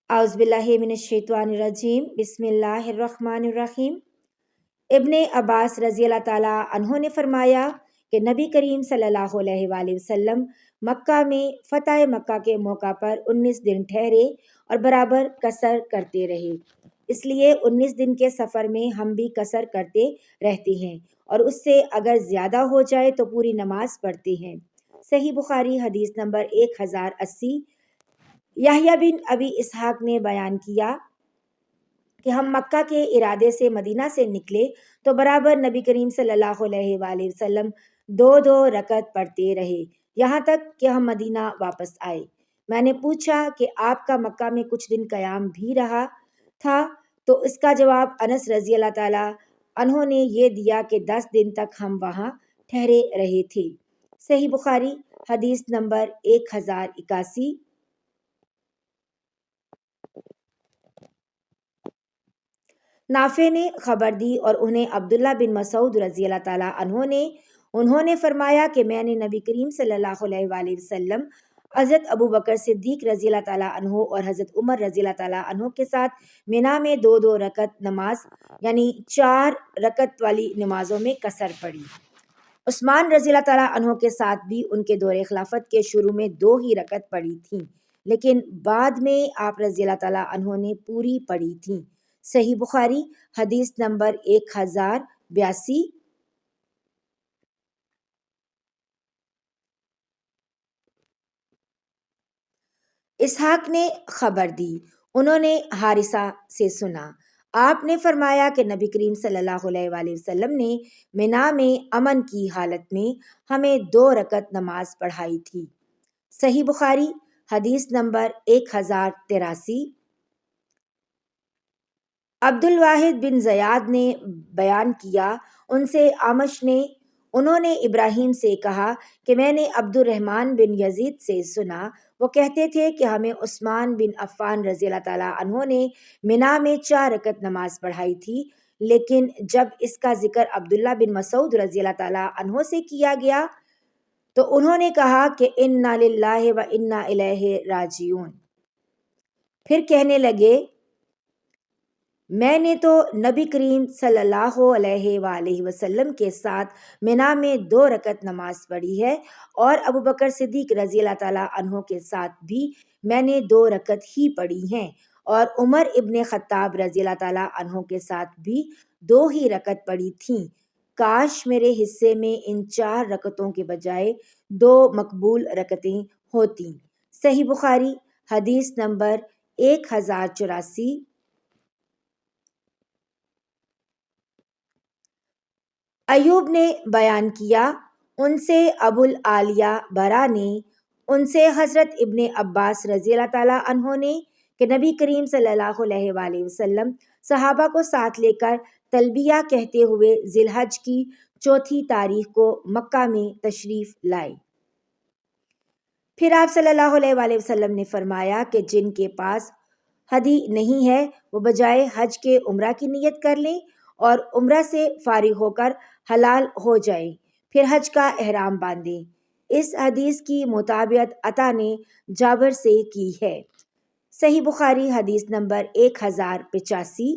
اعوذ باللہ من الشیطان الرجیم، بسم اللہ الرحمن الرحیم۔ ابن عباس رضی اللہ تعالیٰ عنہ نے فرمایا کہ نبی کریم صلی اللہ علیہ وآلہ وسلم مکہ میں فتح مکہ کے موقع پر 19 دن ٹھہرے اور برابر قصر کرتے رہے۔ اس لیے 19 دن کے سفر میں ہم بھی قصر کرتے رہتے ہیں اور اس سے اگر زیادہ ہو جائے تو پوری نماز پڑھتے ہیں۔ صحیح بخاری حدیث نمبر 1080۔ یحییٰ بن ابی اسحاق نے بیان کیا کہ ہم مکہ کے ارادے سے مدینہ سے نکلے تو برابر نبی کریم صلی اللہ علیہ وآلہ وسلم 2 رکعت پڑھتے رہے یہاں تک کہ ہم مدینہ واپس آئے۔ میں نے پوچھا کہ آپ کا مکہ میں کچھ دن قیام بھی رہا تھا تو اس کا جواب انس رضی اللہ تعالیٰ عنہ نے یہ دیا کہ 10 دن تک ہم وہاں ٹھہرے رہے تھے۔ صحیح بخاری حدیث نمبر 1081۔ نافع نے خبر دی اور انہیں عبداللہ بن مسعود رضی اللہ تعالیٰ عنہ نے انہوں نے فرمایا کہ میں نے نبی کریم صلی اللہ علیہ وآلہ وسلم، حضرت ابو بکر صدیق رضی اللہ تعالیٰ عنہ اور حضرت عمر رضی اللہ تعالیٰ عنہ کے ساتھ مینا میں 2 رکعت نماز یعنی 4 رکعت والی نمازوں میں قصر پڑھی۔ عثمان رضی اللہ تعالیٰ عنہ کے ساتھ بھی ان کے دور خلافت کے شروع میں 2 ہی رکعت پڑھی تھیں، لیکن بعد میں آپ رضی اللہ تعالیٰ عنہ نے پوری پڑھی تھیں۔ صحیح بخاری حدیث نمبر 1082۔ اسحاق نے خبر دی، انہوں نے حارثہ سے سنا، آپ نے فرمایا کہ نبی کریم صلی اللہ علیہ وآلہ وسلم نے مینا میں امن کی حالت میں ہمیں 2 رکعت نماز پڑھائی تھی۔ صحیح بخاری حدیث نمبر 1083۔ عبد الواحد بن زیاد نے بیان کیا، ان سے اعمش نے انہوں نے ابراہیم سے کہا کہ میں نے عبد الرحمن بن یزید سے سنا، وہ کہتے تھے کہ ہمیں عثمان بن عفان رضی اللہ تعالیٰ عنہ نے مینا میں 4 رکعت نماز پڑھائی تھی، لیکن جب اس کا ذکر عبداللہ بن مسعود رضی اللہ تعالیٰ عنہ سے کیا گیا تو انہوں نے کہا کہ انا للہ و انا الیہ راجعون۔ پھر کہنے لگے، میں نے تو نبی کریم صلی اللہ علیہ وآلہ وسلم کے ساتھ مینا میں 2 رکعت نماز پڑھی ہے اور ابو بکر صدیق رضی اللہ تعالیٰ عنہ کے ساتھ بھی میں نے 2 رکعت ہی پڑھی ہیں اور عمر ابن خطاب رضی اللہ تعالیٰ عنہ کے ساتھ بھی 2 ہی رکعت پڑھی تھیں، کاش میرے حصے میں ان 4 رکعتوں کے بجائے 2 مقبول رکعتیں ہوتیں۔ صحیح بخاری حدیث نمبر 1084۔ ایوب نے بیان کیا، ان سے ابو العالیہ برا نے ان سے حضرت ابن عباس رضی اللہ تعالیٰ عنہ نے کہ نبی کریم صلی اللہ علیہ وآلہ وسلم صحابہ کو ساتھ لے کر تلبیہ کہتے ہوئے ذی الحج کی 4 تاریخ کو مکہ میں تشریف لائے۔ پھر آپ صلی اللہ علیہ وآلہ وسلم نے فرمایا کہ جن کے پاس ہدی نہیں ہے وہ بجائے حج کے عمرہ کی نیت کر لیں اور عمرہ سے فارغ ہو کر حلال ہو جائیں، پھر حج کا احرام باندھیں۔ اس حدیث کی مطابقت عطا نے جابر سے کی ہے۔ صحیح بخاری حدیث نمبر 1085۔